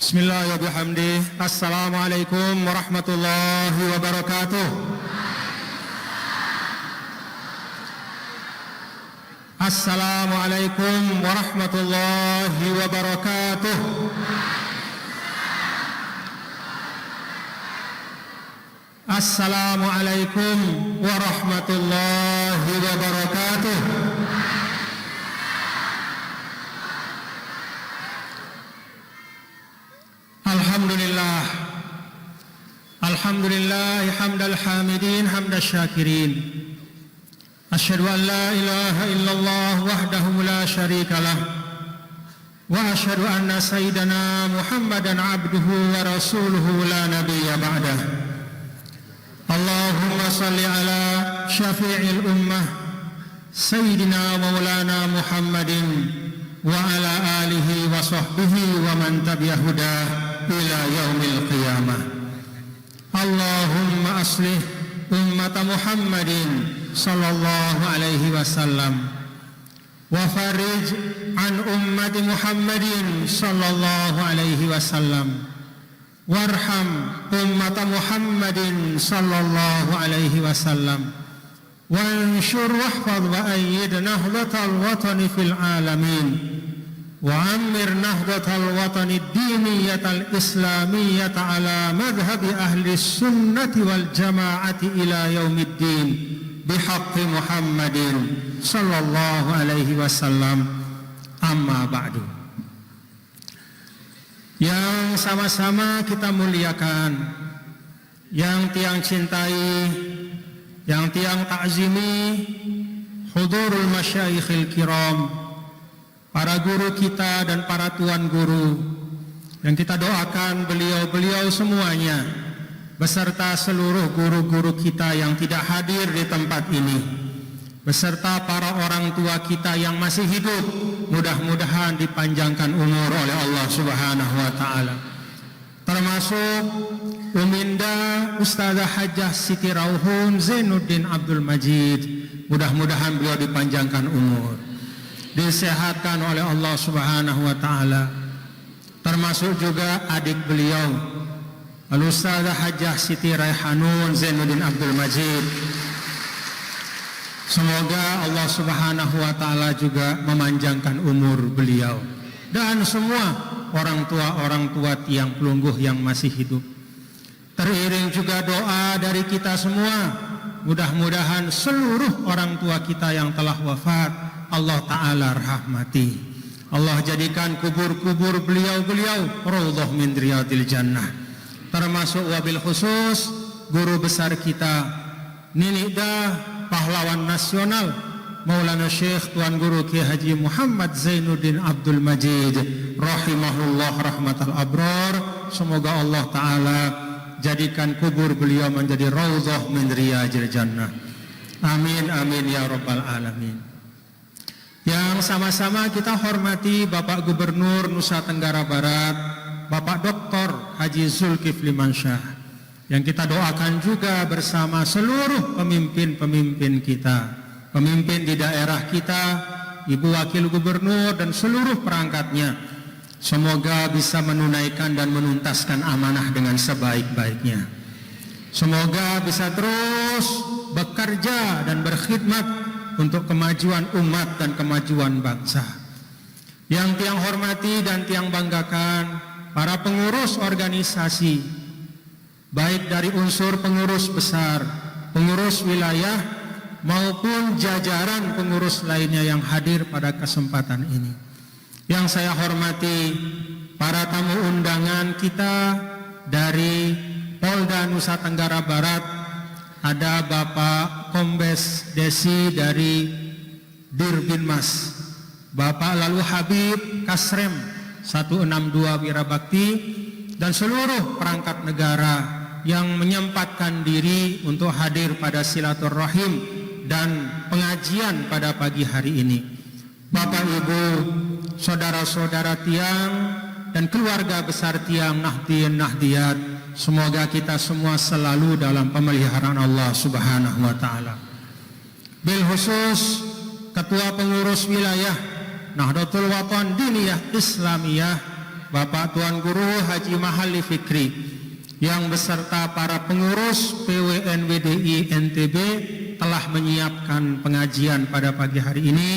Bismillah wa bihamdih. Assalamualaikum warahmatullahi wabarakatuh. Assalamualaikum warahmatullahi wabarakatuh. Assalamualaikum warahmatullahi wabarakatuh. Alhamdulillah. Alhamdulillah hamdal hamidin hamdasy syakirin. Asyhadu an la ilaha illallah wahdahu la syarikalah wa asyhadu anna sayyidana Muhammadan abduhu wa rasuluhu la nabiyya ba'dah. Allahumma salli ala syafi'il ummah sayyidina maulana Muhammadin wa ala alihi wa sahbihi wa man tabi'ahu hudah ila yaumil qiyamah. Allahumma aslih ummata Muhammadin sallallahu alaihi wasallam wa farij an ummati Muhammadin sallallahu alaihi wasallam warham ummata Muhammadin sallallahu alaihi wasallam wanshur wahfadh wa ayyid nahdatal watani fil alamin wa ammir nahdatal watani diniyatal islamiyata ala madhhabi ahli sunnati wal jamaati ila yaumiddin bihaqqi Muhammadin sallallahu alaihi wasallam. Amma ba'du. Yang sama-sama kita muliakan, yang tiang cintai, yang tiang ta'zimi, hudurul masyayikhil kiram, para guru kita dan para tuan guru, yang kita doakan beliau-beliau semuanya beserta seluruh guru-guru kita yang tidak hadir di tempat ini, beserta para orang tua kita yang masih hidup, mudah-mudahan dipanjangkan umur oleh Allah Subhanahu wa taala. Termasuk Uminda Ustazah Hajjah Siti Rauhun Zainuddin Abdul Majid, mudah-mudahan beliau dipanjangkan umur, disehatkan oleh Allah Subhanahu wa taala. Termasuk juga adik beliau Al-Ustazah Hajjah Siti Raihanun Zainuddin Abdul Majid. Semoga Allah Subhanahu wa taala juga memanjangkan umur beliau dan semua orang tua tiang pelungguh yang masih hidup. Teriring juga doa dari kita semua, mudah-mudahan seluruh orang tua kita yang telah wafat Allah taala rahmati. Allah jadikan kubur-kubur beliau-beliau raudhah min riyadil jannah. Termasuk wabil khusus guru besar kita Ninida, pahlawan nasional Maulana Syekh Tuan Guru Kiai Haji Muhammad Zainuddin Abdul Majid rahimahullah rahmatal abrar. Semoga Allah taala jadikan kubur beliau menjadi raudhah min riyadil jannah. Amin amin ya rabbal alamin. Yang sama-sama kita hormati Bapak Gubernur Nusa Tenggara Barat, Bapak Dr. Haji Zulkifli Mansyah, yang kita doakan juga bersama seluruh pemimpin-pemimpin kita, pemimpin di daerah kita, Ibu Wakil Gubernur dan seluruh perangkatnya. Semoga bisa menunaikan dan menuntaskan amanah dengan sebaik-baiknya. Semoga bisa terus bekerja dan berkhidmat untuk kemajuan umat dan kemajuan bangsa. Yang tiang hormati dan tiang banggakan para pengurus organisasi, baik dari unsur pengurus besar, pengurus wilayah, maupun jajaran pengurus lainnya yang hadir pada kesempatan ini. Yang saya hormati para tamu undangan kita dari Polda Nusa Tenggara Barat, ada Bapak Kombes Desi dari Dirbinmas, Bapak Lalu Habib Kasrem 162 Wirabakti, dan seluruh perangkat negara yang menyempatkan diri untuk hadir pada silaturahim dan pengajian pada pagi hari ini. Bapak Ibu, saudara-saudara tiang dan keluarga besar tiang Nahdien Nahdiyat, semoga kita semua selalu dalam pemeliharaan Allah Subhanahu wa taala. Bil khusus Ketua Pengurus Wilayah Nahdlatul Watan Diniyah Islamiyah Bapak Tuan Guru Haji Mahali Fikri, yang beserta para pengurus PWNWDI NTB telah menyiapkan pengajian pada pagi hari ini.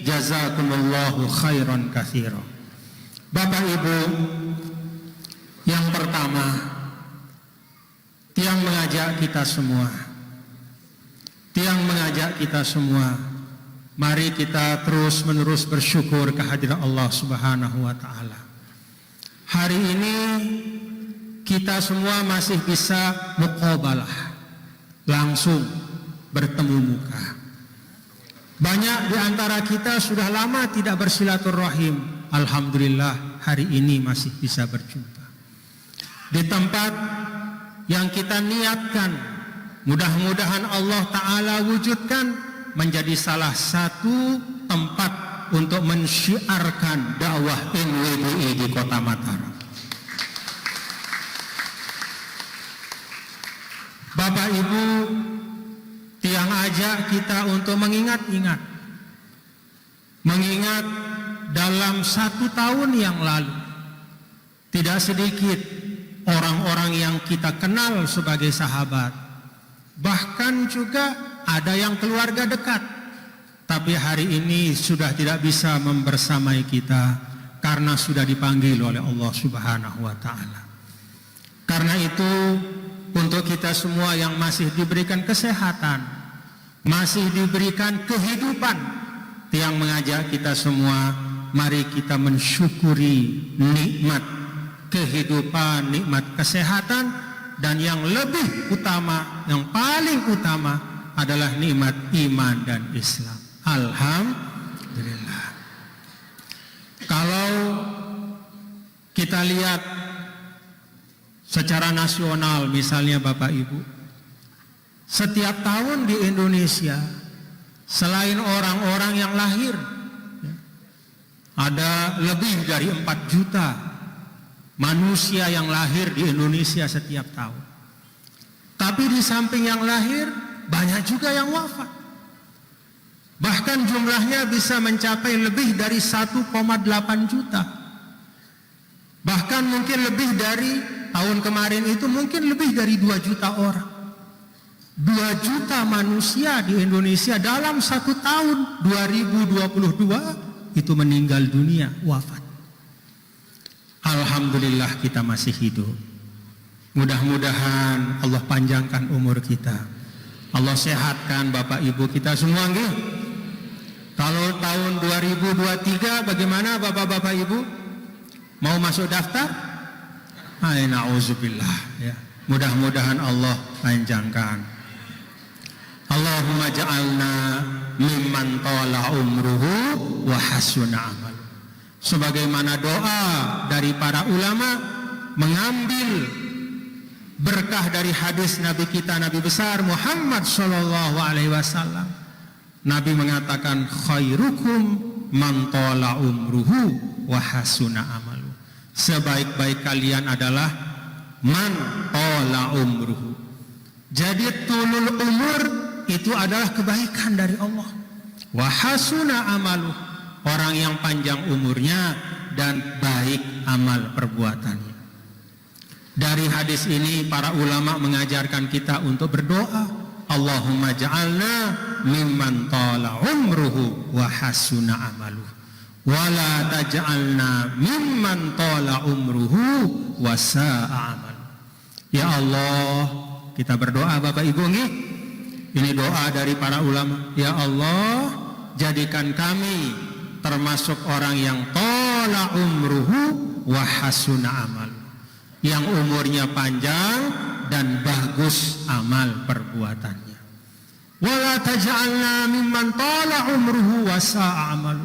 Jazakumullahu khairan katsira. Bapak Ibu, yang pertama, Tiang mengajak kita semua, mari kita terus-menerus bersyukur kehadiran Allah Subhanahu wa taala. Hari ini kita semua masih bisa muqabalah, langsung bertemu muka. Banyak di antara kita sudah lama tidak bersilaturahim. Alhamdulillah hari ini masih bisa berjumpa. Di tempat yang kita niatkan, mudah-mudahan Allah Ta'ala wujudkan menjadi salah satu tempat untuk mensyiarkan dakwah NWDI di Kota Mataram. Bapak Ibu, Tiang ajak kita untuk mengingat dalam 1 tahun yang lalu, tidak sedikit orang-orang yang kita kenal sebagai sahabat, bahkan juga ada yang keluarga dekat, tapi hari ini sudah tidak bisa membersamai kita karena sudah dipanggil oleh Allah Subhanahu wa taala. Karena itu, untuk kita semua yang masih diberikan kesehatan, masih diberikan kehidupan, Tiang mengajak kita semua, mari kita mensyukuri nikmat kehidupan, nikmat kesehatan, dan yang lebih utama, yang paling utama adalah nikmat iman dan Islam. Alhamdulillah. Kalau kita lihat secara nasional, misalnya Bapak Ibu, setiap tahun di Indonesia, selain orang-orang yang lahir, ada lebih dari 4 juta manusia yang lahir di Indonesia setiap tahun. Tapi di samping yang lahir, banyak juga yang wafat. Bahkan jumlahnya bisa mencapai lebih dari 1,8 juta. Bahkan mungkin lebih dari tahun kemarin itu, mungkin lebih dari 2 juta orang. 2 juta manusia di Indonesia dalam 1 tahun 2022 itu meninggal dunia, wafat. Alhamdulillah kita masih hidup. Mudah-mudahan Allah panjangkan umur kita. Allah sehatkan Bapak Ibu kita semua nggih. Kalau tahun 2023 bagaimana Bapak-bapak Ibu? Mau masuk daftar? Na'udzubillah ya. Mudah-mudahan Allah panjangkan. Allahumma ja'alna mimman tala umruhu wa hasuna amal. Sebagaimana doa dari para ulama mengambil berkah dari hadis Nabi kita, Nabi besar Muhammad sallallahu alaihi wasallam. Nabi mengatakan khairukum man tala umruhu wa hasuna amalu. Sebaik-baik kalian adalah man tala umruhu. Jadi tulul umur itu adalah kebaikan dari Allah. Wa hasuna amalu, orang yang panjang umurnya dan baik amal perbuatannya. Dari hadis ini para ulama mengajarkan kita untuk berdoa, Allahumma ja'alna mimman tala umruhu wa hasuna amaluh, wa la taj'alna mimman tala umruhu wa sa'a amaluh. Ya Allah, kita berdoa Bapak Ibu nggih. Ini doa dari para ulama. Ya Allah, jadikan kami termasuk orang yang tala umruhu wa hasuna amal, yang umurnya panjang dan bagus amal perbuatannya. Wala taj'alna mimman tala umruhu wa sa'a amal.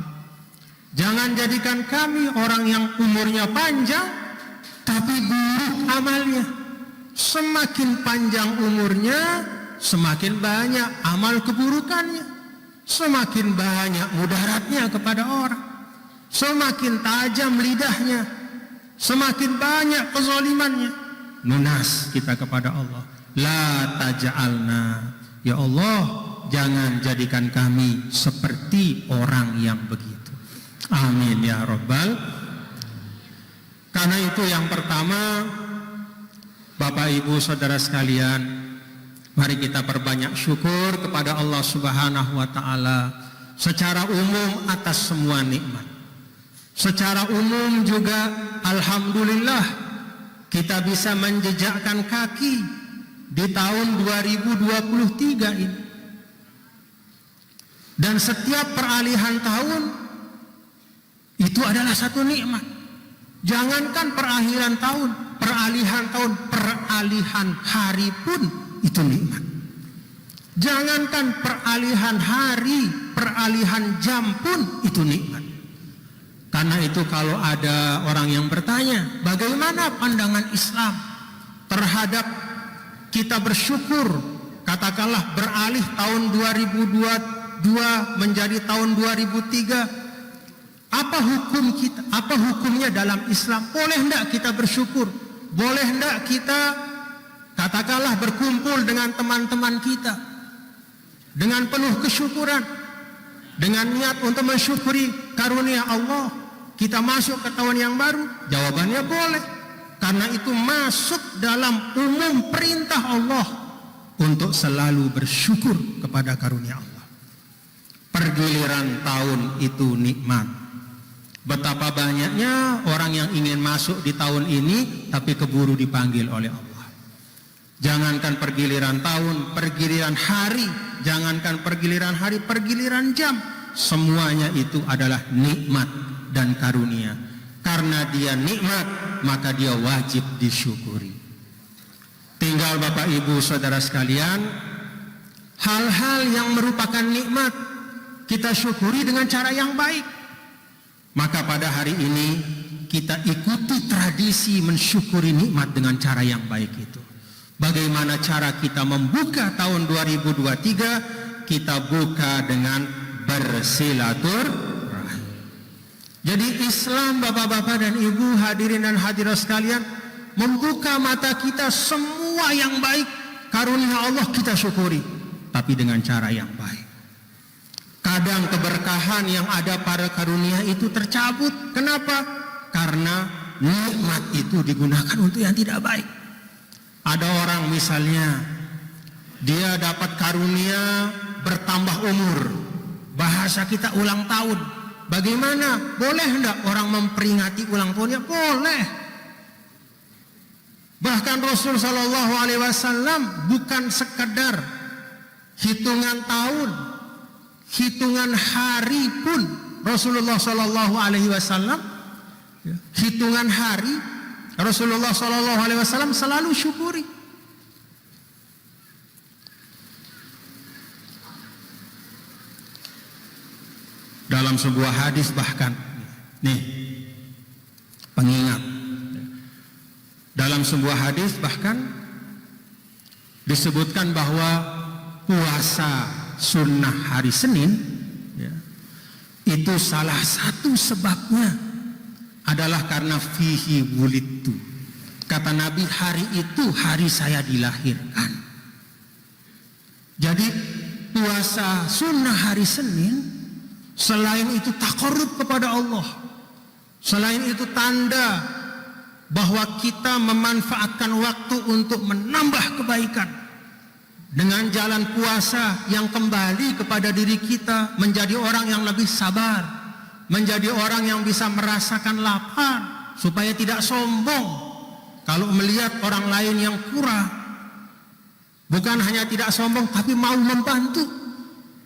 Jangan jadikan kami orang yang umurnya panjang tapi buruk amalnya. Semakin panjang umurnya, semakin banyak amal keburukannya, semakin banyak mudaratnya kepada orang, semakin tajam lidahnya, semakin banyak kezalimannya. Lunas kita kepada Allah. La taj'alna, ya Allah, jangan jadikan kami seperti orang yang begitu. Amin ya rabbal. Karena itu yang pertama, Bapak Ibu Saudara sekalian, mari kita perbanyak syukur kepada Allah Subhanahu wa taala secara umum atas semua nikmat. Secara umum juga alhamdulillah kita bisa menjejakkan kaki di tahun 2023 ini. Dan setiap peralihan tahun itu adalah satu nikmat. Jangankan peralihan tahun, peralihan hari pun itu nikmat. Jangankan peralihan hari, peralihan jam pun itu nikmat. Karena itu kalau ada orang yang bertanya, bagaimana pandangan Islam terhadap kita bersyukur, katakanlah beralih tahun 2022 menjadi tahun 2003, apa hukum kita? Apa hukumnya dalam Islam? Boleh enggak kita bersyukur? Boleh enggak kita katakanlah berkumpul dengan teman-teman kita dengan penuh kesyukuran, dengan niat untuk mensyukuri karunia Allah, kita masuk ke tahun yang baru? Jawabannya boleh, karena itu masuk dalam umum perintah Allah untuk selalu bersyukur kepada karunia Allah. Pergiliran tahun itu nikmat. Betapa banyaknya orang yang ingin masuk di tahun ini tapi keburu dipanggil oleh Allah. Jangankan pergiliran tahun, pergiliran hari, jangankan pergiliran hari, pergiliran jam, semuanya itu adalah nikmat dan karunia. Karena dia nikmat, maka dia wajib disyukuri. Tinggal Bapak Ibu Saudara sekalian, hal-hal yang merupakan nikmat kita syukuri dengan cara yang baik. Maka pada hari ini kita ikuti tradisi mensyukuri nikmat dengan cara yang baik itu. Bagaimana cara kita membuka tahun 2023? Kita buka dengan bersilaturahim. Jadi Islam, Bapak-bapak dan Ibu, hadirin dan hadirat sekalian, membuka mata kita, semua yang baik karunia Allah kita syukuri, tapi dengan cara yang baik. Kadang keberkahan yang ada pada karunia itu tercabut. Kenapa? Karena nikmat itu digunakan untuk yang tidak baik. Ada orang misalnya, dia dapat karunia bertambah umur. Bahasa kita ulang tahun. Bagaimana? Boleh enggak orang memperingati ulang tahunnya? Boleh. Bahkan Rasul Shallallahu Alaihi Wasallam bukan sekedar hitungan tahun, hitungan hari pun Rasulullah Shallallahu Alaihi Wasallam, hitungan hari Rasulullah Shallallahu Alaihi Wasallam selalu syukuri. Dalam sebuah hadis bahkan, nih pengingat, dalam sebuah hadis bahkan disebutkan bahwa puasa sunnah hari Senin ya, itu salah satu sebabnya adalah karena fihi wulidtu. Kata Nabi, hari itu hari saya dilahirkan. Jadi puasa sunnah hari Senin selain itu taqarrub kepada Allah, selain itu tanda bahwa kita memanfaatkan waktu untuk menambah kebaikan dengan jalan puasa yang kembali kepada diri kita, menjadi orang yang lebih sabar, menjadi orang yang bisa merasakan lapar supaya tidak sombong kalau melihat orang lain yang kurang. Bukan hanya tidak sombong tapi mau membantu.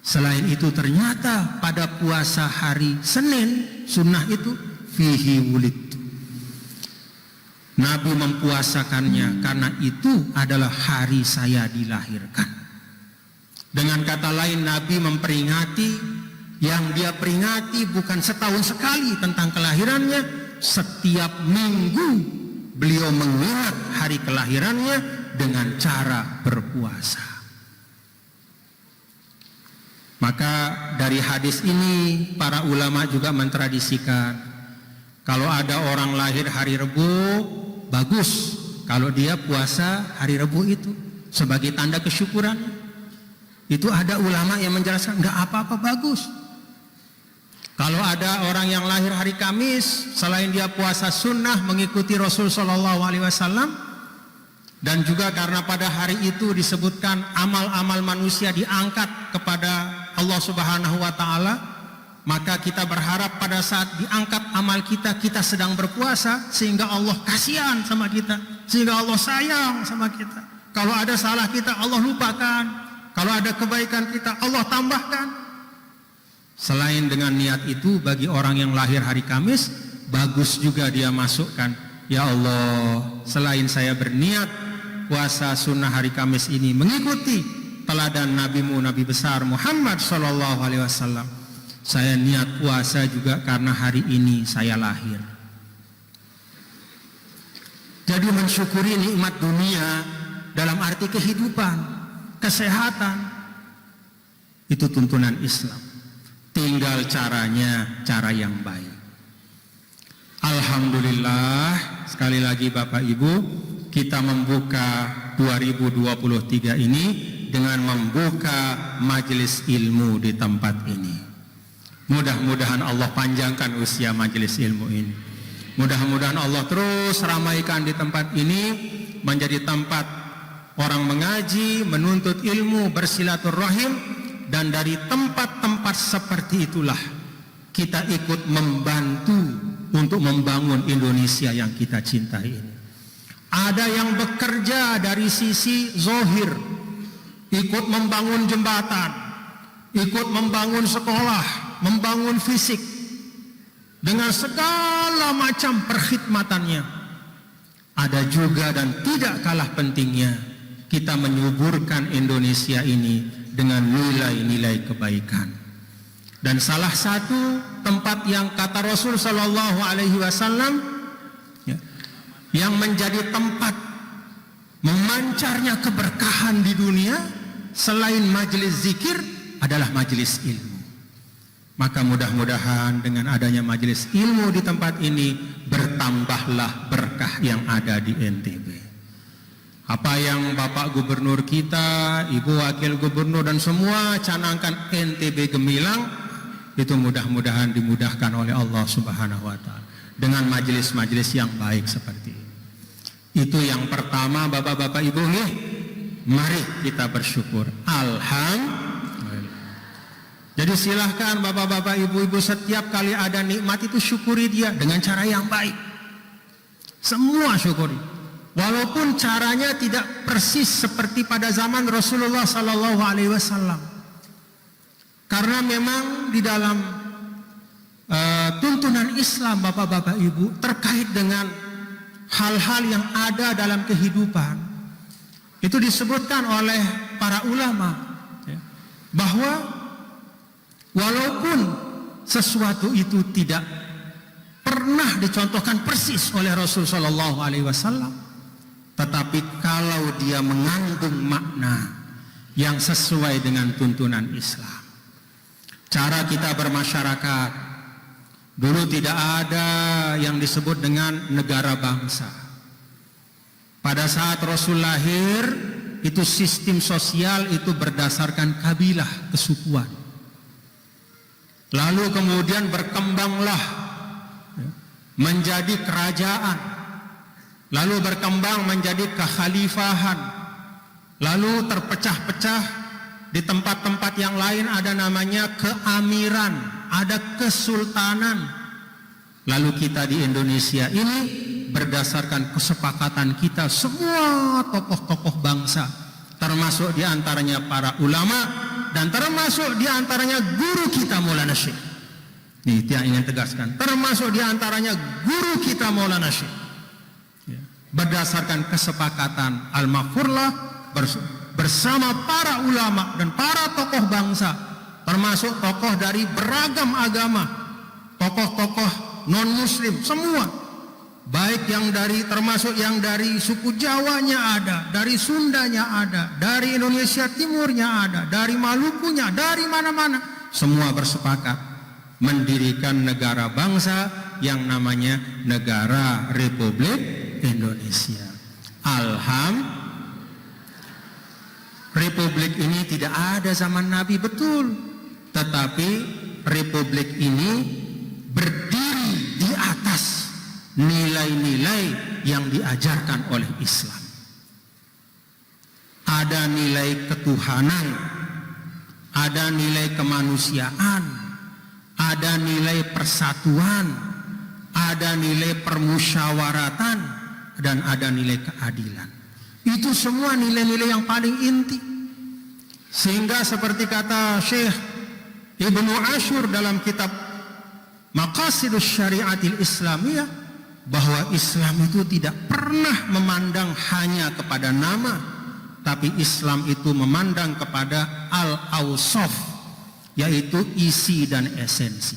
Selain itu ternyata pada puasa hari Senin sunnah itu fihi wulidtu, Nabi mempuasakannya karena itu adalah hari saya dilahirkan. Dengan kata lain, Nabi memperingati, yang dia peringati bukan setahun sekali tentang kelahirannya, setiap minggu beliau mengingat hari kelahirannya dengan cara berpuasa. Maka dari hadis ini para ulama juga mentradisikan, kalau ada orang lahir hari Rebo, bagus kalau dia puasa hari Rebo itu sebagai tanda kesyukuran. Itu ada ulama yang menjelaskan enggak apa-apa, bagus. Kalau ada orang yang lahir hari Kamis, selain dia puasa sunnah mengikuti Rasul Shallallahu Alaihi Wasallam, dan juga karena pada hari itu disebutkan amal-amal manusia diangkat kepada Allah Subhanahu Wa Taala, maka kita berharap pada saat diangkat amal kita, kita sedang berpuasa, sehingga Allah kasihan sama kita, sehingga Allah sayang sama kita. Kalau ada salah kita, Allah lupakan. Kalau ada kebaikan kita, Allah tambahkan. Selain dengan niat itu, bagi orang yang lahir hari Kamis, bagus juga dia masukkan, ya Allah, selain saya berniat puasa sunnah hari Kamis ini mengikuti teladan Nabimu, Nabi besar Muhammad Sallallahu Alaihi Wasallam, saya niat puasa juga karena hari ini saya lahir. Jadi mensyukuri nikmat dunia dalam arti kehidupan, kesehatan, itu tuntunan Islam. Tinggal caranya, cara yang baik. Alhamdulillah, sekali lagi Bapak Ibu, kita membuka 2023 ini dengan membuka majelis ilmu di tempat ini. Mudah-mudahan Allah panjangkan usia majelis ilmu ini. Mudah-mudahan Allah terus ramaikan di tempat ini menjadi tempat orang mengaji, menuntut ilmu, bersilaturahim. Dan dari tempat-tempat seperti itulah kita ikut membantu untuk membangun Indonesia yang kita cintai ini. Ada yang bekerja dari sisi zohir, ikut membangun jembatan, ikut membangun sekolah, membangun fisik, dengan segala macam perkhidmatannya. Ada juga dan tidak kalah pentingnya, kita menyuburkan Indonesia ini dengan nilai-nilai kebaikan. Dan salah satu tempat yang kata Rasul Sallallahu Alaihi Wasallam yang menjadi tempat memancarnya keberkahan di dunia selain majelis zikir adalah majelis ilmu. Maka mudah-mudahan dengan adanya majelis ilmu di tempat ini bertambahlah berkah yang ada di NTB. Apa yang Bapak Gubernur kita, Ibu Wakil Gubernur dan semua canangkan NTB gemilang, itu mudah-mudahan dimudahkan oleh Allah Subhanahu Wa Taala dengan majelis-majelis yang baik seperti ini. Itu yang pertama, Bapak-bapak Ibu, nih, mari kita bersyukur. Alhamdulillah. Jadi silahkan Bapak-bapak Ibu-ibu, setiap kali ada nikmat itu syukuri dia dengan cara yang baik. Semua syukuri. Walaupun caranya tidak persis seperti pada zaman Rasulullah Sallallahu Alaihi Wasallam, karena memang di dalam tuntunan Islam, Bapak-bapak Ibu, terkait dengan hal-hal yang ada dalam kehidupan, itu disebutkan oleh para ulama bahwa walaupun sesuatu itu tidak pernah dicontohkan persis oleh Rasul Sallallahu Alaihi Wasallam, tetapi kalau dia mengandung makna yang sesuai dengan tuntunan Islam. Cara kita bermasyarakat, dulu tidak ada yang disebut dengan negara bangsa. Pada saat Rasul lahir, itu sistem sosial itu berdasarkan kabilah, kesukuan. Lalu kemudian berkembanglah menjadi kerajaan. Lalu berkembang menjadi kekhalifahan, lalu terpecah-pecah di tempat-tempat yang lain ada namanya keamiran, ada kesultanan. Lalu kita di Indonesia ini berdasarkan kesepakatan kita semua tokoh-tokoh bangsa, termasuk diantaranya para ulama dan termasuk diantaranya guru kita Maulana Syekh. Ini yang ingin tegaskan, termasuk diantaranya guru kita Maulana Syekh. Berdasarkan kesepakatan al-maghfurlah bersama para ulama dan para tokoh bangsa, termasuk tokoh dari beragam agama, tokoh-tokoh non-muslim semua, baik yang dari, termasuk yang dari suku Jawanya ada, dari Sundanya ada, dari Indonesia Timurnya ada, dari Malukunya, dari mana-mana, semua bersepakat mendirikan negara bangsa yang namanya Negara Republik Indonesia. Alhamdulillah. Republik ini tidak ada zaman Nabi, betul, tetapi republik ini berdiri di atas nilai-nilai yang diajarkan oleh Islam. Ada nilai ketuhanan, ada nilai kemanusiaan, ada nilai persatuan, ada nilai permusyawaratan, dan ada nilai keadilan. Itu semua nilai-nilai yang paling inti. Sehingga seperti kata Syekh Ibnu Ashur dalam kitab Maqasidus Syariatil Islamiyah, bahwa Islam itu tidak pernah memandang hanya kepada nama, tapi Islam itu memandang kepada al-awsaf, yaitu isi dan esensi.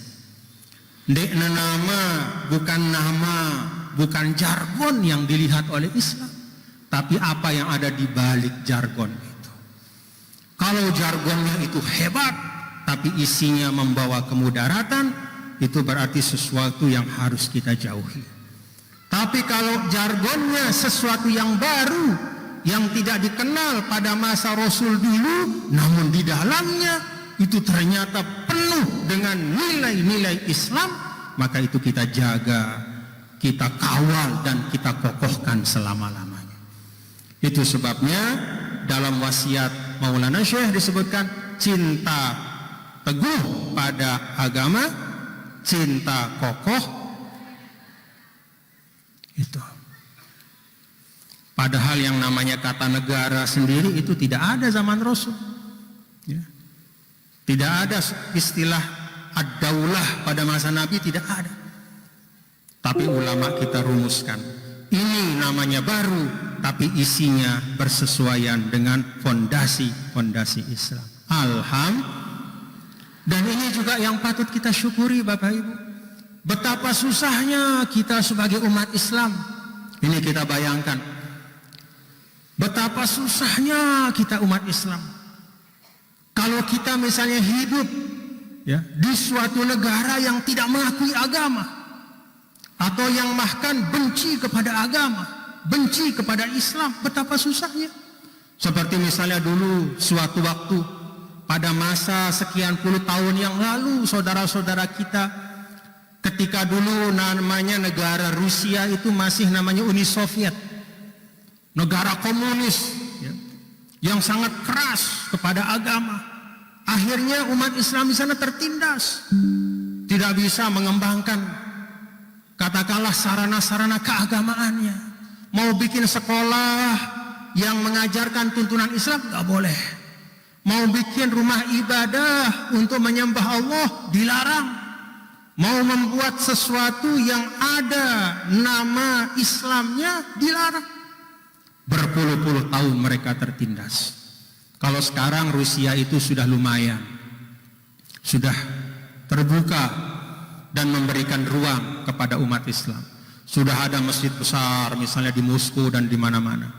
Dekna nama, bukan jargon yang dilihat oleh Islam, tapi apa yang ada di balik jargon itu. Kalau jargonnya itu hebat, tapi isinya membawa kemudaratan, itu berarti sesuatu yang harus kita jauhi. Tapi kalau jargonnya sesuatu yang baru, yang tidak dikenal pada masa Rasul dulu, namun di dalamnya itu ternyata penuh dengan nilai-nilai Islam, maka itu kita jaga, kita kawal, dan kita kokohkan selama-lamanya. Itu sebabnya dalam wasiat Maulana Syekh disebutkan cinta teguh pada agama, cinta kokoh itu. Padahal yang namanya kata negara sendiri itu tidak ada zaman Rasul, ya. Tidak ada istilah ad-daulah pada masa Nabi, tidak ada. Tapi ulama kita rumuskan, ini namanya baru, tapi isinya bersesuaian dengan fondasi Islam. Dan ini juga yang patut kita syukuri, Bapak Ibu. Betapa susahnya kita sebagai umat Islam. Ini kita bayangkan, betapa susahnya kita umat Islam. Kalau kita misalnya hidup, ya, di suatu negara yang tidak mengakui agama, atau yang bahkan benci kepada agama, benci kepada Islam, betapa susahnya. Seperti misalnya dulu suatu waktu pada masa sekian puluh tahun yang lalu, saudara-saudara kita, ketika dulu namanya negara Rusia itu masih namanya Uni Soviet, negara komunis, ya, yang sangat keras kepada agama. Akhirnya umat Islam di sana tertindas, tidak bisa mengembangkan katakanlah sarana-sarana keagamaannya. Mau bikin sekolah yang mengajarkan tuntunan Islam, nggak boleh. Mau bikin rumah ibadah untuk menyembah Allah, dilarang. Mau membuat sesuatu yang ada nama Islamnya, dilarang. Berpuluh-puluh tahun mereka tertindas. Kalau sekarang Rusia itu sudah lumayan, sudah terbuka dan memberikan ruang kepada umat Islam. Sudah ada masjid besar misalnya di Moskow dan di mana-mana.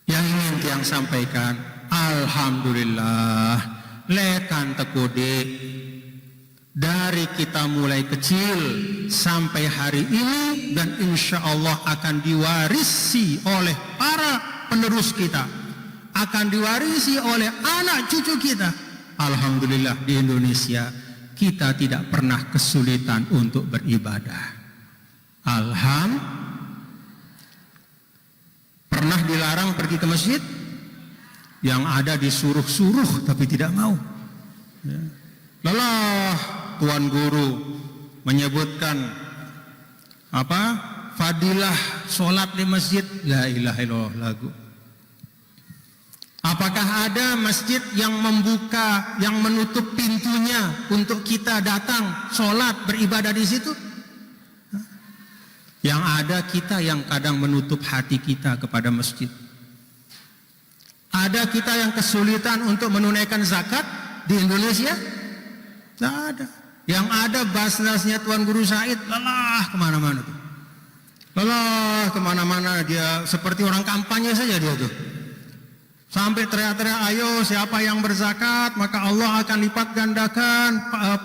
Yang ingin yang sampaikan, alhamdulillah, lekan tekode dari kita mulai kecil sampai hari ini, dan insya Allah akan diwarisi oleh para penerus kita, akan diwarisi oleh anak cucu kita. Alhamdulillah, di Indonesia kita tidak pernah kesulitan untuk beribadah. Pernah dilarang pergi ke masjid? Yang ada disuruh-suruh tapi tidak mau, ya. Lelah Tuan Guru menyebutkan fadilah sholat di masjid, la ilaha illallah lagu. Apakah ada masjid yang membuka, yang menutup pintunya untuk kita datang sholat beribadah di situ? Yang ada kita yang kadang menutup hati kita kepada masjid. Ada kita yang kesulitan untuk menunaikan zakat di Indonesia? Tidak ada. Yang ada basnasnya Tuan Guru Said, lelah kemana-mana tuh. Lelah kemana-mana, dia seperti orang kampanye saja dia tuh. Sampai teriak-teriak, ayo siapa yang berzakat maka Allah akan lipat gandakan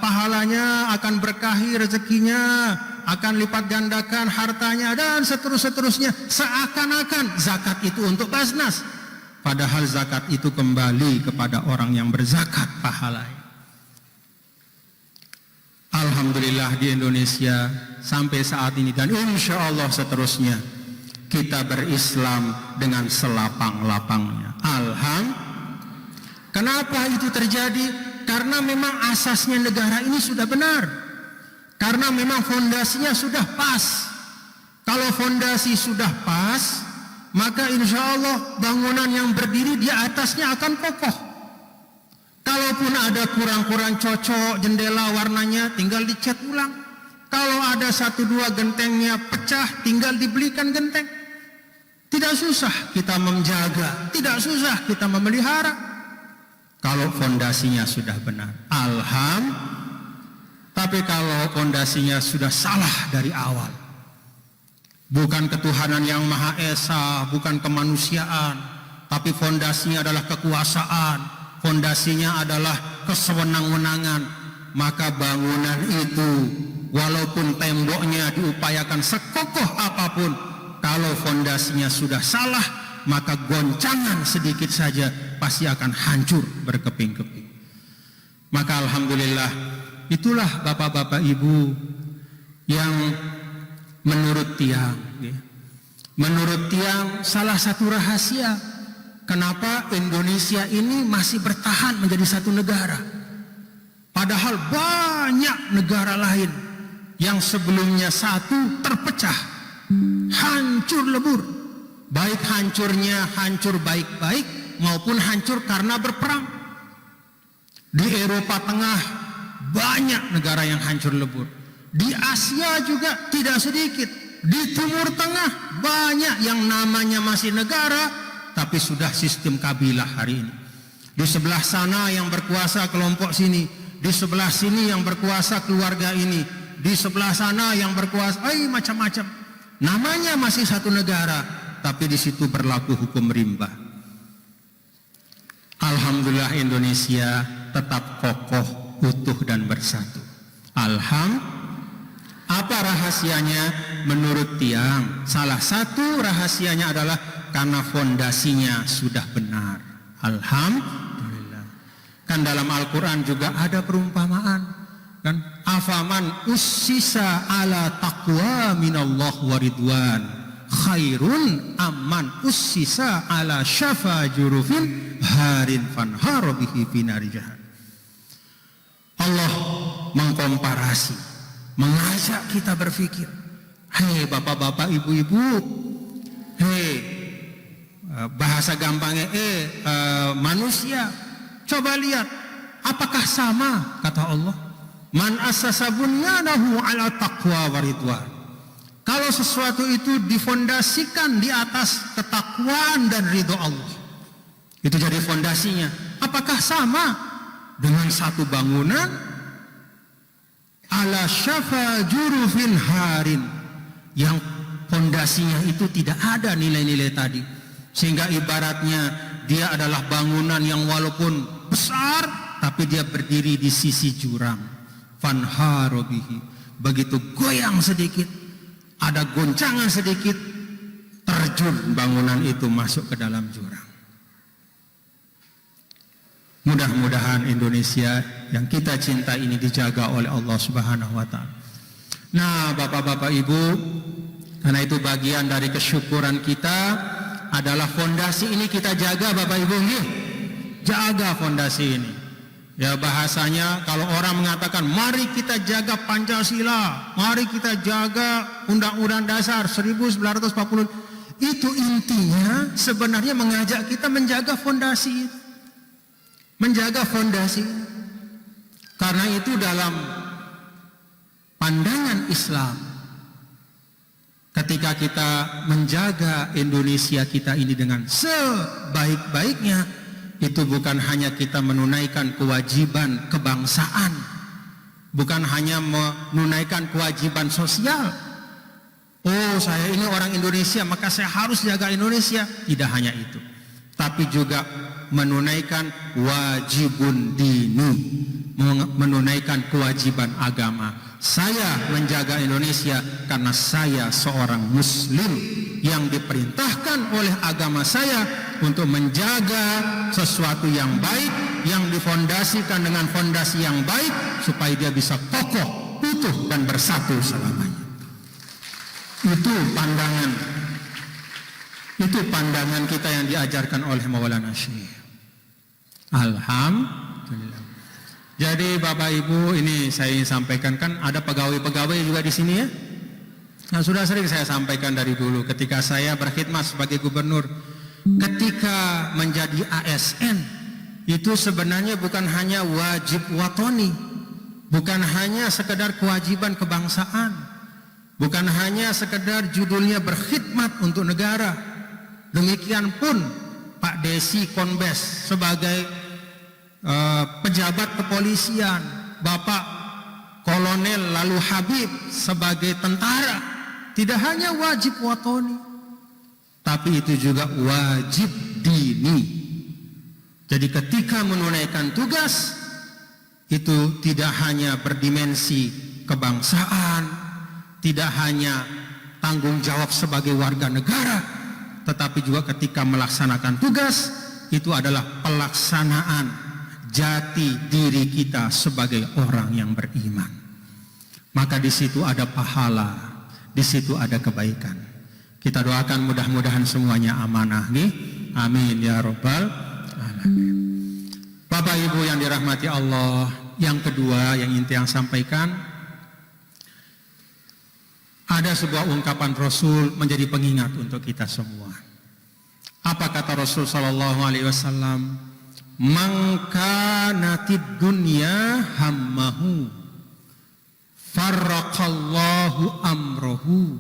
pahalanya, akan berkahi rezekinya, akan lipat gandakan hartanya, dan seterusnya. Seakan-akan zakat itu untuk basnas, padahal zakat itu kembali kepada orang yang berzakat pahalanya. Alhamdulillah di Indonesia sampai saat ini dan insya Allah seterusnya kita berislam dengan selapang-lapangnya. Kenapa itu terjadi? Karena memang asasnya negara ini sudah benar. Karena memang fondasinya sudah pas. Kalau fondasi sudah pas, maka insya Allah bangunan yang berdiri di atasnya akan kokoh. Kalaupun ada kurang-kurang cocok jendela warnanya, tinggal dicat ulang. Kalau ada 1-2 gentengnya pecah, tinggal dibelikan genteng. Tidak susah kita menjaga, tidak susah kita memelihara. Kalau fondasinya sudah benar, tapi kalau fondasinya sudah salah dari awal, bukan ketuhanan yang Maha Esa, bukan kemanusiaan, tapi fondasinya adalah kekuasaan, fondasinya adalah kesewenang-wenangan, maka bangunan itu walaupun temboknya diupayakan sekokoh apapun, kalau fondasinya sudah salah, maka goncangan sedikit saja pasti akan hancur berkeping-keping. Maka alhamdulillah, itulah bapak-bapak ibu yang menurut tiang salah satu rahasia kenapa Indonesia ini masih bertahan menjadi satu negara. Padahal banyak negara lain yang sebelumnya satu terpecah, hancur lebur. Baik hancurnya hancur baik-baik maupun hancur karena berperang. Di Eropa Tengah banyak negara yang hancur lebur. Di Asia juga tidak sedikit. Di Timur Tengah banyak yang namanya masih negara tapi sudah sistem kabilah hari ini. Di sebelah sana yang berkuasa kelompok sini, di sebelah sini yang berkuasa keluarga ini, di sebelah sana yang berkuasa macam-macam. Namanya masih satu negara, tapi di situ berlaku hukum rimba. Alhamdulillah Indonesia tetap kokoh, utuh dan bersatu. Apa rahasianya? Menurut tiang, salah satu rahasianya adalah karena fondasinya sudah benar. Alhamdulillah. Kan dalam Al-Quran juga ada perumpamaan, kan? Afaman ussisa ala taqwa minallah waridwan khairun amman ussisa ala syafa jurufin harin fanharo bihi finari jahan. Allah mengkomparasi, mengajak kita berpikir, hei bapak-bapak, ibu-ibu, hei bahasa gampangnya manusia, coba lihat apakah sama kata Allah, man assasa bunyanahu ala taqwa waridwan. Kalau sesuatu itu difondasikan di atas ketakwaan dan ridho Allah, itu jadi fondasinya. Apakah sama dengan satu bangunan ala syafa jurufin harin yang fondasinya itu tidak ada nilai-nilai tadi, sehingga ibaratnya dia adalah bangunan yang walaupun besar tapi dia berdiri di sisi jurang. Fanharobihi, begitu goyang sedikit, ada goncangan sedikit, terjun bangunan itu masuk ke dalam jurang. Mudah-mudahan Indonesia yang kita cinta ini dijaga oleh Allah Subhanahu wa Ta'ala. Nah, bapak-bapak ibu, karena itu bagian dari kesyukuran kita adalah fondasi ini kita jaga, bapak ibu, jaga fondasi ini. Ya, bahasanya kalau orang mengatakan mari kita jaga Pancasila, mari kita jaga Undang-Undang Dasar 1945, itu intinya sebenarnya mengajak kita menjaga fondasi, menjaga fondasi. Karena itu dalam pandangan Islam, ketika kita menjaga Indonesia kita ini dengan sebaik-baiknya, itu bukan hanya kita menunaikan kewajiban kebangsaan, bukan hanya menunaikan kewajiban sosial. Oh, saya ini orang Indonesia, maka saya harus jaga Indonesia. Tidak hanya itu, tapi juga menunaikan wajibun dini, menunaikan kewajiban agama. Saya menjaga Indonesia karena saya seorang muslim yang diperintahkan oleh agama saya untuk menjaga sesuatu yang baik, yang difondasikan dengan fondasi yang baik, supaya dia bisa kokoh, utuh, dan bersatu selamanya. Itu pandangan kita yang diajarkan oleh Maulana Syekh. Alhamdulillah. Jadi Bapak Ibu, ini saya ingin sampaikan, kan ada pegawai-pegawai juga di sini ya. Nah, sudah sering saya sampaikan dari dulu ketika saya berkhidmat sebagai gubernur, ketika menjadi ASN itu sebenarnya bukan hanya wajib watoni, bukan hanya sekedar kewajiban kebangsaan, bukan hanya sekedar judulnya berkhidmat untuk negara. Demikian pun Pak Desi Kombes sebagai pejabat kepolisian, Bapak Kolonel lalu Habib sebagai tentara, tidak hanya wajib watoni, tapi itu juga wajib dini. Jadi ketika menunaikan tugas, itu tidak hanya berdimensi kebangsaan, tidak hanya tanggung jawab sebagai warga negara, tetapi juga ketika melaksanakan tugas, itu adalah pelaksanaan jati diri kita sebagai orang yang beriman. Maka di situ ada pahala, di situ ada kebaikan. Kita doakan mudah-mudahan semuanya amanah nih. Amin ya rabbal alamin. Bapak Ibu yang dirahmati Allah, yang kedua yang inti yang sampaikan, ada sebuah ungkapan Rasul menjadi pengingat untuk kita semua. Apa kata Rasul sallallahu alaihi wasallam? Man kanatid dunya hammahu farraqallahu amrahu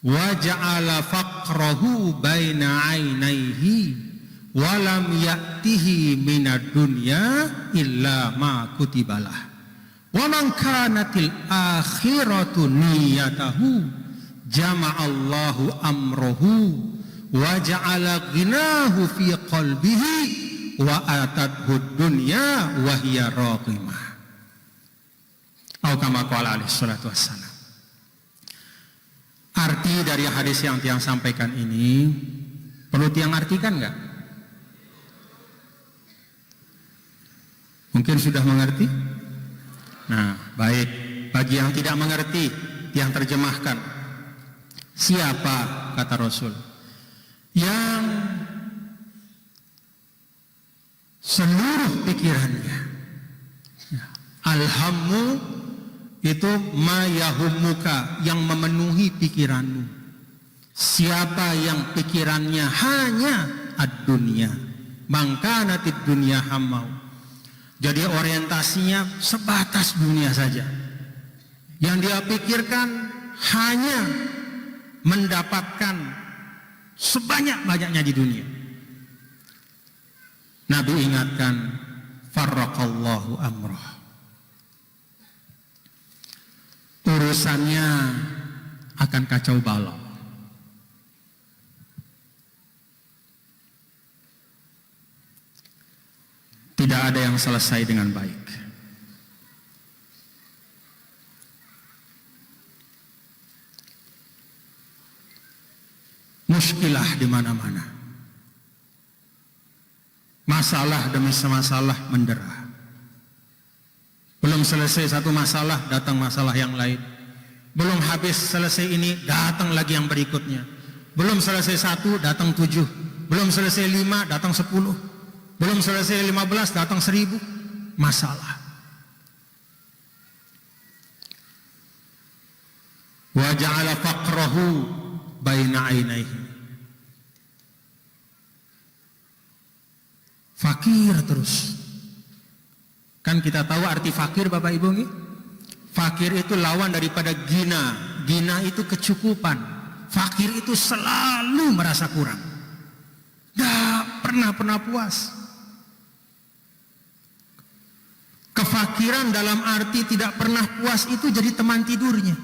wa ja'ala faqrahu baina 'ainaihi wa lam ya'tihi minad dunya illa ma kutibalah. Wa man kanatil akhiratu niyatahu jama'allahu amrahu wa ja'ala ghinahu fi qalbihi wa atadhu dunya wa hiya raqimah. Atau kama qala alaihi salatu wassalam. Arti dari hadis yang Tiang sampaikan ini perlu Tiang artikan enggak? Mungkin sudah mengerti? Nah, baik. Bagi yang tidak mengerti, Tiang terjemahkan. Siapa, kata Rasul, yang seluruh pikirannya alhammu itu mayahumuka, yang memenuhi pikiranmu. Siapa yang pikirannya hanya ad-dunya, mangkanatid dunya hammau. Jadi orientasinya sebatas dunia saja. Yang dia pikirkan hanya mendapatkan sebanyak-banyaknya di dunia. Nabi ingatkan, farraqallahu amrah. Urusannya akan kacau balau. Tidak ada yang selesai dengan baik. Muskilah di mana-mana. Masalah demi masalah mendera. Belum selesai satu masalah, datang masalah yang lain. Belum habis selesai ini, datang lagi yang berikutnya. Belum selesai satu, datang 7. Belum selesai 5, datang 10. Belum selesai 15, datang 1000 masalah. Wa ja'ala faqrahu baina 'ainaihi. Fakir terus. Kan kita tahu arti fakir Bapak Ibu nih? Fakir itu lawan daripada gina. Gina itu kecukupan. Fakir itu selalu merasa kurang. Gak pernah puas. Kefakiran dalam arti tidak pernah puas itu jadi teman tidurnya.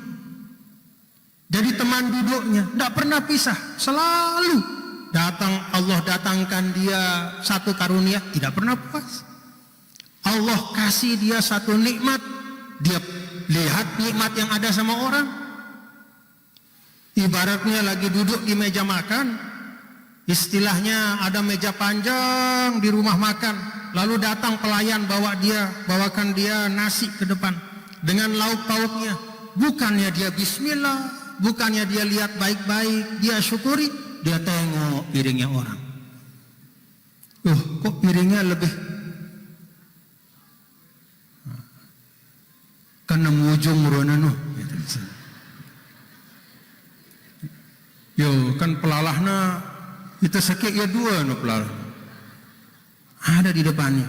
Jadi teman duduknya. Gak pernah pisah. Selalu datang, Allah datangkan dia satu karunia, tidak pernah puas. Allah kasih dia satu nikmat, dia lihat nikmat yang ada sama orang. Ibaratnya lagi duduk di meja makan, Istilahnya ada meja panjang di rumah makan, lalu datang pelayan bawakan dia nasi ke depan dengan lauk pauknya. Bukannya dia bismillah, bukannya dia lihat baik-baik, dia syukuri, dia tengok piringnya orang. Kok piringnya lebih kena ujung meronano. Yo kan pelalahna itu sekek ya dua no pelalah. Ada di depannya.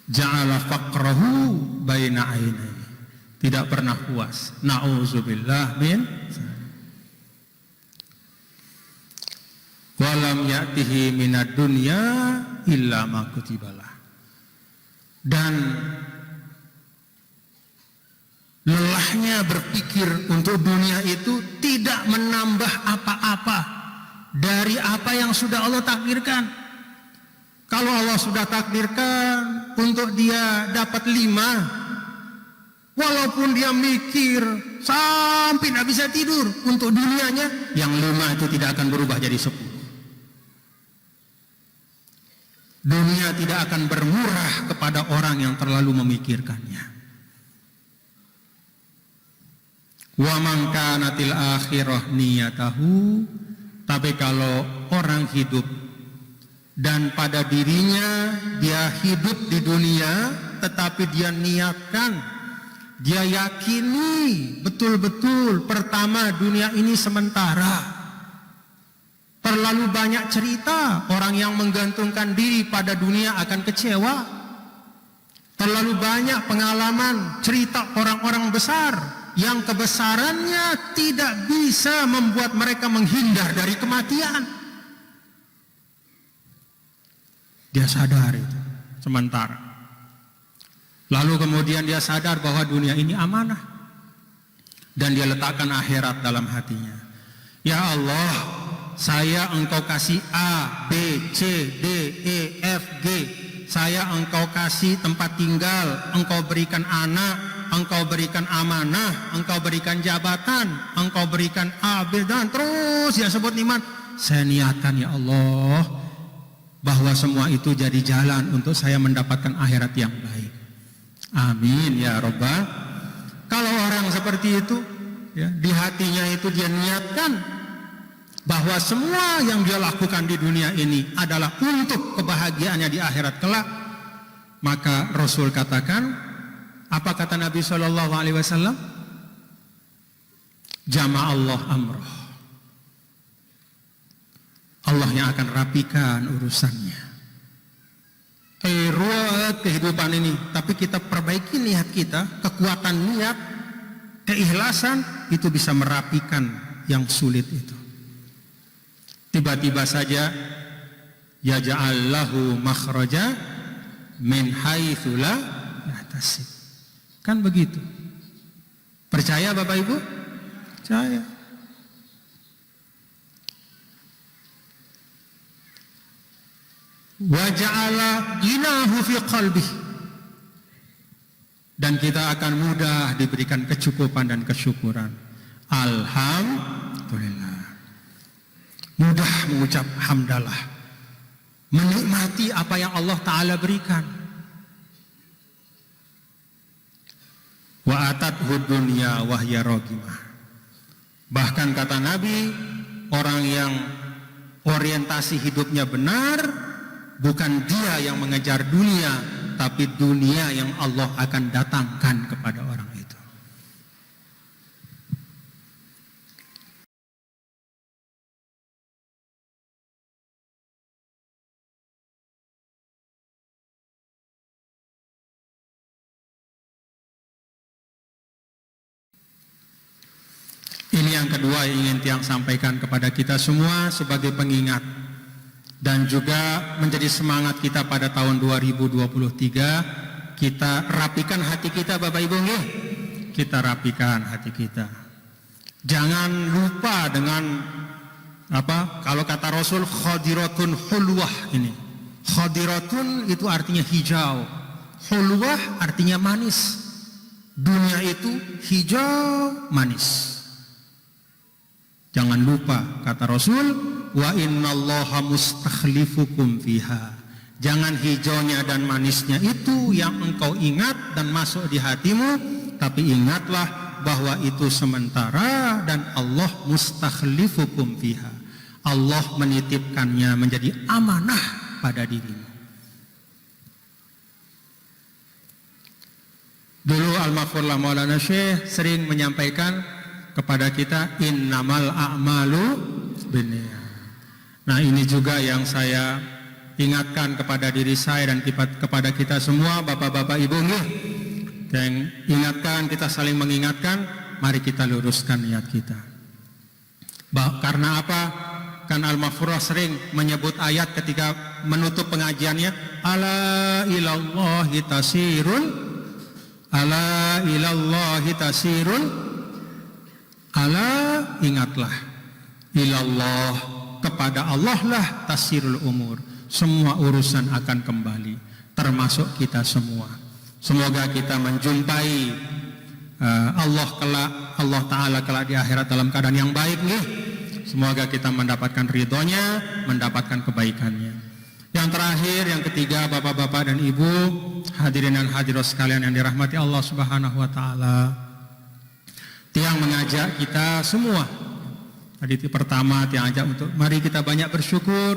Ja'ala faqrahu baina ainai. Tidak pernah puas. Nauzubillah min. Walam ya'tihi minad dunya illa ma kutibalah. Dan lelahnya berpikir untuk dunia itu tidak menambah apa-apa dari apa yang sudah Allah takdirkan. Kalau Allah sudah takdirkan untuk dia dapat 5, walaupun dia mikir sampai tidak bisa tidur untuk dunianya, yang 5 itu tidak akan berubah jadi 10. Dunia tidak akan bermurah kepada orang yang terlalu memikirkannya. Wa man kanatil akhirah niyatahu, tapi kalau orang hidup dan pada dirinya dia hidup di dunia, tetapi dia niatkan, dia yakini betul-betul pertama dunia ini sementara. Terlalu banyak cerita orang yang menggantungkan diri pada dunia akan kecewa. Terlalu banyak pengalaman cerita orang-orang besar yang kebesarannya tidak bisa membuat mereka menghindar dari kematian. Dia sadar itu sementara. Lalu kemudian dia sadar bahwa dunia ini amanah, dan dia letakkan akhirat dalam hatinya. Ya Allah, saya Engkau kasih A, B, C, D, E, F, G. Saya Engkau kasih tempat tinggal, Engkau berikan anak, Engkau berikan amanah, Engkau berikan jabatan, Engkau berikan A, B, dan terus ya sebut nikmat. Saya niatkan ya Allah bahwa semua itu jadi jalan untuk saya mendapatkan akhirat yang baik. Amin ya Rabbal. Kalau orang seperti itu, ya, di hatinya itu dia niatkan bahwa semua yang dia lakukan di dunia ini adalah untuk kebahagiaannya di akhirat kelak, maka Rasul katakan, apa kata Nabi Shallallahu Alaihi Wasallam? Jama'allah amroh. Allah yang akan rapikan urusannya. Ruwet kehidupan ini, tapi kita perbaiki niat kita, kekuatan niat, keikhlasan itu bisa merapikan yang sulit itu. Tiba-tiba saja ya ja'allahu makhraja min haitsu la yahtasib. Kan begitu. Percaya Bapak Ibu? Percaya. Wa ja'ala ghinahu fi qalbihi. Dan kita akan mudah diberikan kecukupan dan kesyukuran. Alhamdulillah. Mudah mengucap hamdalah, menikmati apa yang Allah Ta'ala berikan. Wa atathu dunya wa hiya ragimah. Bahkan kata Nabi, orang yang orientasi hidupnya benar, bukan dia yang mengejar dunia, tapi dunia yang Allah akan datangkan kepada orang itu. Ini yang kedua yang ingin Tiang sampaikan kepada kita semua sebagai pengingat dan juga menjadi semangat kita pada tahun 2023. Kita rapikan hati kita Bapak Ibu nggih. Kita rapikan hati kita. Jangan lupa dengan apa? Kalau kata Rasul, khadiratun hulwah ini. Khadiratun itu artinya hijau. Hulwah artinya manis. Dunia itu hijau manis. Jangan lupa kata Rasul, wa innallaha mustakhlifukum fiha. Jangan hijaunya dan manisnya itu yang engkau ingat dan masuk di hatimu, tapi ingatlah bahwa itu sementara dan Allah mustakhlifukum fiha. Allah menitipkannya menjadi amanah pada dirimu. Dulu Al-Maghfurlah Maulana Syekh sering menyampaikan kepada kita, innamal a'malu binniyat. Nah, ini juga yang saya ingatkan kepada diri saya dan kepada kita semua, bapak-bapak, ibu, dan ingatkan, kita saling mengingatkan, mari kita luruskan niat kita. Karena apa? Kan Al-Maghfurlah sering menyebut ayat ketika menutup pengajiannya, ala ilallahi tasirun, ala ilallahi tasirun, ala, ingatlah, ilallah, kepada Allah lah tasirul umur, semua urusan akan kembali, termasuk kita semua. Semoga kita menjumpai Allah Ta'ala kelak di akhirat dalam keadaan yang baik nih. Semoga kita mendapatkan ridhonya, mendapatkan kebaikannya. Yang terakhir, yang ketiga, bapak-bapak dan ibu, hadirin dan hadirat sekalian yang dirahmati Allah Subhanahu wa Ta'ala, Tiang mengajak kita semua. Tadi pertama Tiang ajak untuk mari kita banyak bersyukur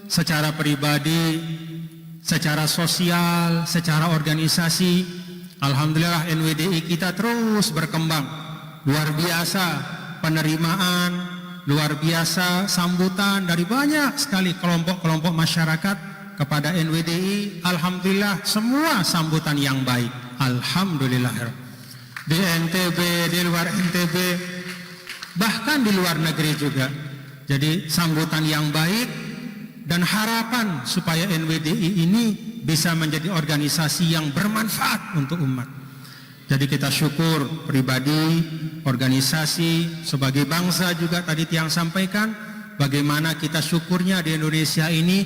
secara pribadi, secara sosial, secara organisasi. Alhamdulillah NWDI kita terus berkembang. Luar biasa penerimaan, luar biasa sambutan dari banyak sekali kelompok-kelompok masyarakat kepada NWDI. Alhamdulillah semua sambutan yang baik. Alhamdulillah. Di NTB, di luar NTB, bahkan di luar negeri juga. Jadi sambutan yang baik dan harapan supaya NWDI ini bisa menjadi organisasi yang bermanfaat untuk umat. Jadi kita syukur pribadi, organisasi, sebagai bangsa juga tadi Tiang sampaikan bagaimana kita syukurnya di Indonesia ini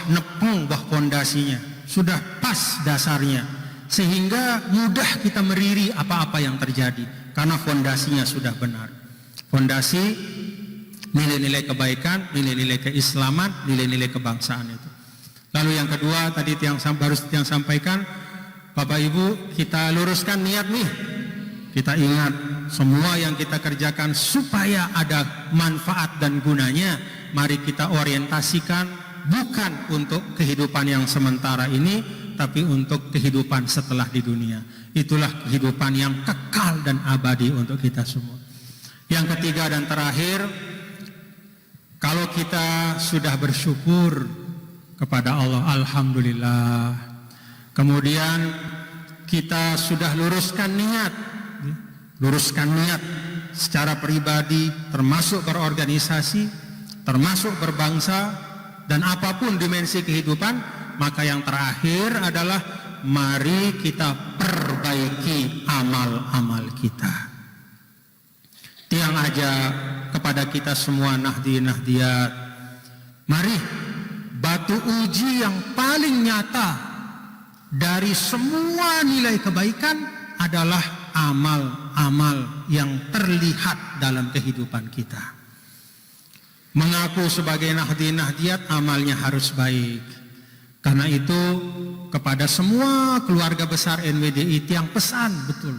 nepung fondasinya, sudah pas dasarnya. Sehingga mudah kita meriri apa-apa yang terjadi karena fondasinya sudah benar. Fondasi nilai-nilai kebaikan, nilai-nilai keislaman, nilai-nilai kebangsaan itu. Lalu yang kedua tadi yang sampaikan, Bapak Ibu, kita luruskan niat nih. Kita ingat semua yang kita kerjakan supaya ada manfaat dan gunanya. Mari kita orientasikan bukan untuk kehidupan yang sementara ini, tapi untuk kehidupan setelah di dunia. Itulah kehidupan yang kekal dan abadi untuk kita semua. Yang ketiga dan terakhir, kalau kita sudah bersyukur kepada Allah, alhamdulillah. Kemudian kita sudah luruskan niat secara pribadi, termasuk berorganisasi, termasuk berbangsa, dan apapun dimensi kehidupan. Maka yang terakhir adalah mari kita perbaiki amal-amal kita. Tiang ajak kepada kita semua nahdi-nahdiyat, mari batu uji yang paling nyata dari semua nilai kebaikan adalah amal-amal yang terlihat dalam kehidupan kita. Mengaku sebagai nahdi-nahdiyat, amalnya harus baik. Karena itu kepada semua keluarga besar NWDI Tiang pesan betul,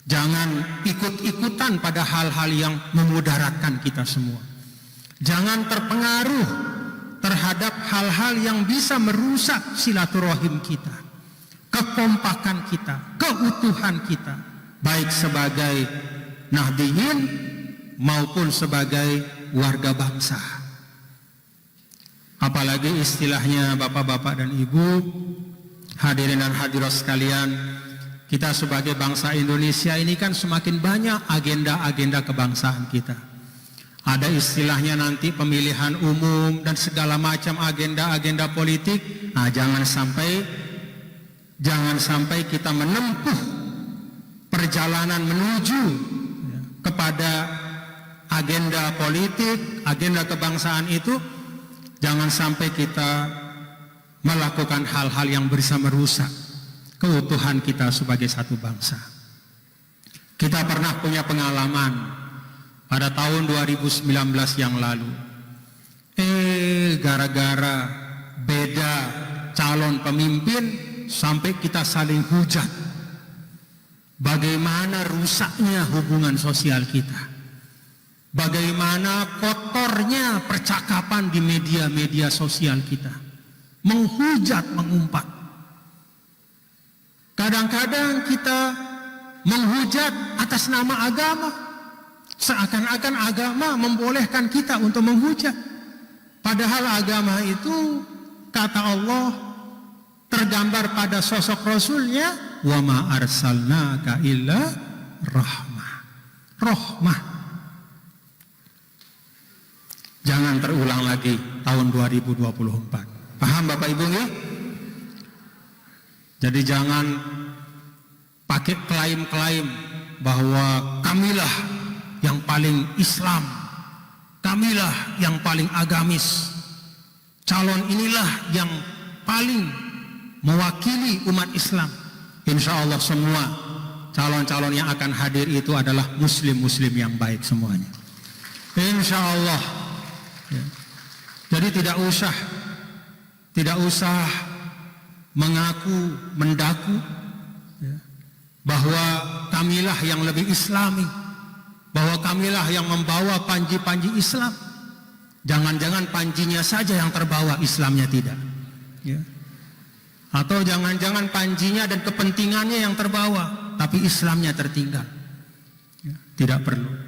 jangan ikut-ikutan pada hal-hal yang memudaratkan kita semua. Jangan terpengaruh terhadap hal-hal yang bisa merusak silaturahim kita, kekompakan kita, keutuhan kita, baik sebagai nahdiyin maupun sebagai warga bangsa. Apalagi istilahnya bapak-bapak dan ibu, hadirin dan hadirat sekalian, kita sebagai bangsa Indonesia ini kan semakin banyak agenda-agenda kebangsaan kita. Ada istilahnya nanti pemilihan umum dan segala macam agenda-agenda politik. Nah, jangan sampai kita menempuh perjalanan menuju kepada agenda politik, agenda kebangsaan itu. Jangan sampai kita melakukan hal-hal yang bisa merusak keutuhan kita sebagai satu bangsa. Kita pernah punya pengalaman pada tahun 2019 yang lalu. Gara-gara beda calon pemimpin sampai kita saling hujat. Bagaimana rusaknya hubungan sosial kita. Bagaimana kotornya percakapan di media-media sosial kita. Menghujat, mengumpat. Kadang-kadang kita menghujat atas nama agama. Seakan-akan agama membolehkan kita untuk menghujat. Padahal agama itu, kata Allah, tergambar pada sosok Rasulnya, wa ma arsalnaka illa rahmah. Rahmah. Jangan terulang lagi tahun 2024. Paham Bapak Ibu ya? Jadi jangan pakai klaim-klaim bahwa kamilah yang paling Islam, kamilah yang paling agamis, calon inilah yang paling mewakili umat Islam. Insya Allah semua calon-calon yang akan hadir itu adalah muslim-muslim yang baik semuanya. Insya Allah. Ya. Jadi tidak usah mengaku, mendaku ya, bahwa kamilah yang lebih Islami, bahwa kamilah yang membawa panji-panji Islam. Jangan-jangan panjinya saja yang terbawa, Islamnya tidak. Ya. Atau jangan-jangan panjinya dan kepentingannya yang terbawa, tapi Islamnya tertinggal. Ya. Tidak perlu.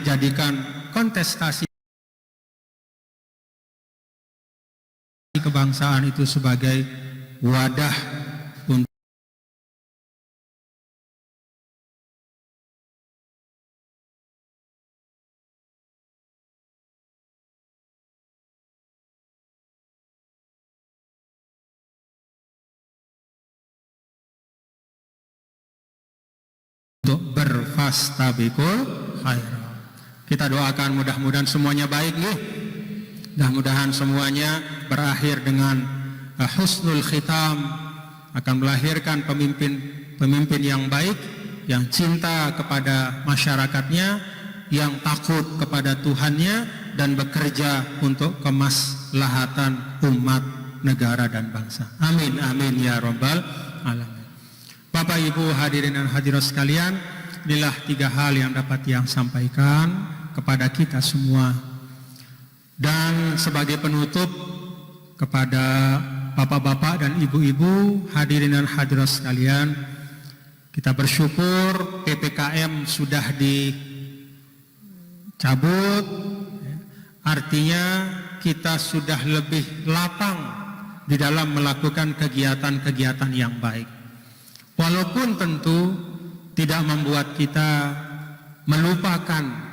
Jadikan kontestasi kebangsaan itu sebagai wadah untuk berfastabiqul khairat. Kita doakan mudah-mudahan semuanya baik nih. Mudah-mudahan semuanya berakhir dengan husnul khitam, akan melahirkan pemimpin yang baik, yang cinta kepada masyarakatnya, yang takut kepada Tuhannya, dan bekerja untuk kemaslahatan umat, negara, dan bangsa. Amin, amin ya rabbal alamin. Bapak Ibu hadirin dan hadirat sekalian, inilah 3 hal yang dapat yang sampaikan kepada kita semua. Dan sebagai penutup, kepada bapak-bapak dan ibu-ibu hadirin dan hadirat sekalian, kita bersyukur PPKM sudah dicabut. Artinya kita sudah lebih lapang di dalam melakukan kegiatan-kegiatan yang baik. Walaupun tentu tidak membuat kita melupakan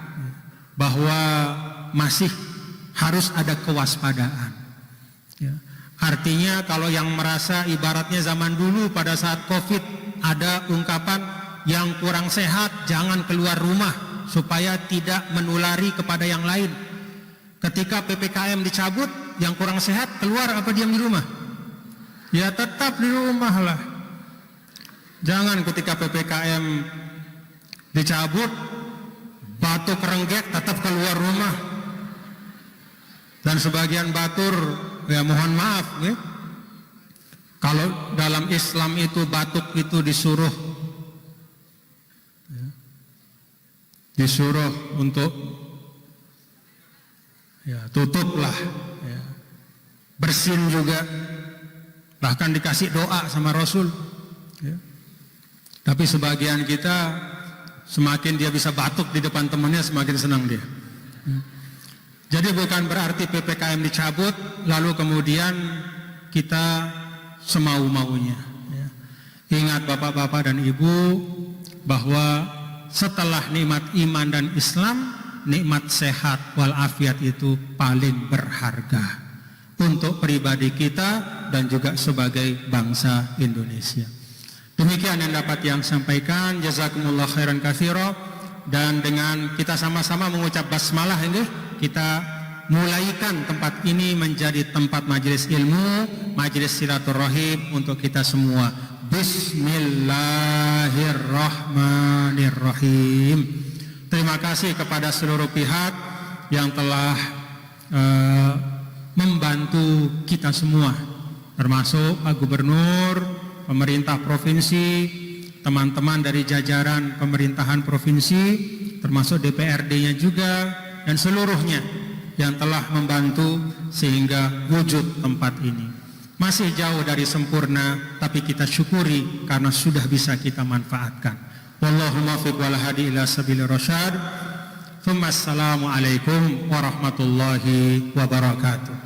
bahwa masih harus ada kewaspadaan. Ya. Artinya kalau yang merasa ibaratnya zaman dulu pada saat COVID ada ungkapan yang kurang sehat jangan keluar rumah supaya tidak menulari kepada yang lain. Ketika PPKM dicabut, yang kurang sehat keluar apa diam di rumah? Ya tetap di rumah lah. Jangan ketika PPKM dicabut batuk renggek tetap keluar rumah. Dan sebagian batur, ya mohon maaf ya, kalau dalam Islam itu batuk itu disuruh untuk ya tutuplah ya. Bersin juga, bahkan dikasih doa sama Rasul ya. Tapi sebagian kita semakin dia bisa batuk di depan temannya, semakin senang dia. Jadi bukan berarti PPKM dicabut, lalu kemudian kita semau-maunya. Ingat bapak-bapak dan ibu, bahwa setelah nikmat iman dan Islam, nikmat sehat walafiat itu paling berharga untuk pribadi kita dan juga sebagai bangsa Indonesia. Demikian yang dapat yang sampaikan. Jazakumullah khairan katsira. Dan dengan kita sama-sama mengucap basmalah ini, kita mulaikan tempat ini menjadi tempat majelis ilmu, majelis silaturahim untuk kita semua. Bismillahirrahmanirrahim. Terima kasih kepada seluruh pihak yang telah membantu kita semua, termasuk Pak Gubernur, pemerintah provinsi, teman-teman dari jajaran pemerintahan provinsi, termasuk DPRD-nya juga, dan seluruhnya yang telah membantu sehingga wujud tempat ini. Masih jauh dari sempurna, tapi kita syukuri karena sudah bisa kita manfaatkan. Wallahu muwaffiq wal hadi ila sabilir rasyad. Assalamualaikum warahmatullahi wabarakatuh.